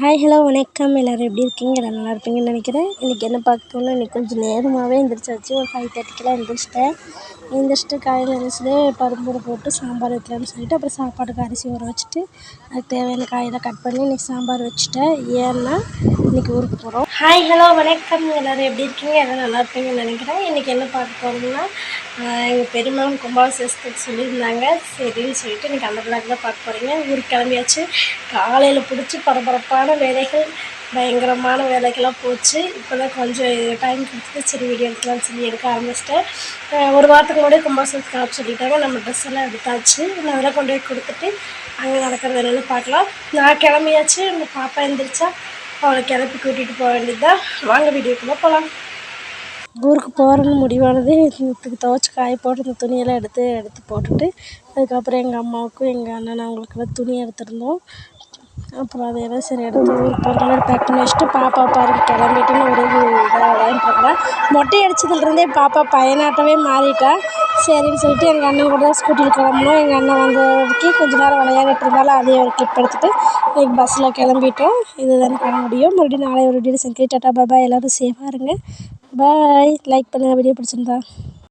Hi hello வணக்கம். எல்லோரும் எப்படி இருக்கீங்க? எல்லோரும் நல்லா இருப்பீங்கன்னு நினைக்கிறேன். இன்றைக்கி என்ன பார்க்கணுன்னா, இன்றைக்கி கொஞ்சம் நேரமாகவே எழுந்திரிச்சாச்சு. ஒரு 5:30க்கெலாம் எழுந்திரிச்சிட்டு காலையில் எழுந்திரிச்சதே பருப்பு போட்டு சாம்பார் வைக்கலான்னு சொல்லிட்டு, அப்புறம் சாப்பாட்டுக்கு அரிசி ஊற வச்சுட்டு அதுக்கு தேவையான காயெல்லாம் கட் பண்ணி இன்றைக்கி சாம்பார் வச்சுட்டேன். ஏன்னா இன்றைக்கி ஊருக்கு போகிறோம். ஹாய் ஹலோ வணக்கம். எல்லோரும் எப்படி இருக்கீங்க? எல்லோரும் நல்லா இருப்பீங்கன்னு நினைக்கிறேன். இன்றைக்கி என்ன பார்க்க போகிறோம்னா, எங்கள் பெரியம்மாவும் கும்பாபிஷேகத்துக்கு சொல்லியிருந்தாங்க. சரின்னு சொல்லிட்டு இன்றைக்கி அந்த விழாக்கு தான் பார்க்க போகிறீங்க. ஊருக்கு கிளம்பியாச்சு. காலையில் பிடிச்சி பரபரப்பான வேலைகள், பயங்கரமான வேலைக்கெல்லாம் போச்சு. இப்போ தான் கொஞ்சம் டைம் கொடுத்துட்டு சரி வீடியோ எடுக்கலாம்னு சொல்லி எடுக்க ஆரம்பிச்சிட்டேன். ஒரு வாரத்துக்கு முன்னாடியே கும்பாபிஷேகத்துக்கு சொல்லிட்டாங்க. நம்ம ட்ரெஸ் எல்லாம் எடுத்தாச்சு. நான் அதெல்லாம் கொண்டு போய் கொடுத்துட்டு அங்கே நடக்கிறது என்னென்னு பார்க்கலாம். நான் கிளம்பியாச்சு. இந்த பாப்பா எழுந்திரிச்சா அவளை கிளப்பி கூட்டிகிட்டு போக வேண்டியது தான். வாங்க வீடியோக்குள்ளே போகலாம். ஊருக்கு போகிறேன்னு முடிவானது துவைச்சி காய போட்டு இந்த துணியெல்லாம் எடுத்து போட்டுட்டு அதுக்கப்புறம் எங்கள் அம்மாவுக்கும் எங்கள் அண்ணன் அவங்களுக்கெல்லாம் துணி எடுத்துருந்தோம். அப்புறம் அதையெல்லாம் சரி எடுத்து ஊருக்கு போகிற மாதிரி பேக் பண்ணி வச்சுட்டு பாப்பா பாருங்க கிளம்பிட்டுன்னு ஒரே இதாக விளையாண்டுருக்குறேன். மொட்டை அடிச்சதுலேருந்தே பாப்பா பையனாட்டவே மாறிட்டா. சரின்னு சொல்லிட்டு எங்கள் அண்ணன் கூட தான் ஸ்கூட்டியில் கிளம்புனோம். எங்கள் அண்ணன் வந்ததுக்கு கொஞ்சம் நேரம் விளையாடிட்டு இருந்தாலும் அதையும் ஒரு கிளிப் எடுத்துகிட்டு இன்றைக்கி பஸ்ஸில் கிளம்பிட்டோம். இதுதான் பண்ண முடியும். மறுபடியும் நாளை ஒரு வீடியோ செஞ்சு டாட்டா பாய். எல்லோரும் சேஃபாக இருங்க. பாய். லைக் பண்ணுங்கள் வீடியோ பிடிச்சிருந்தா.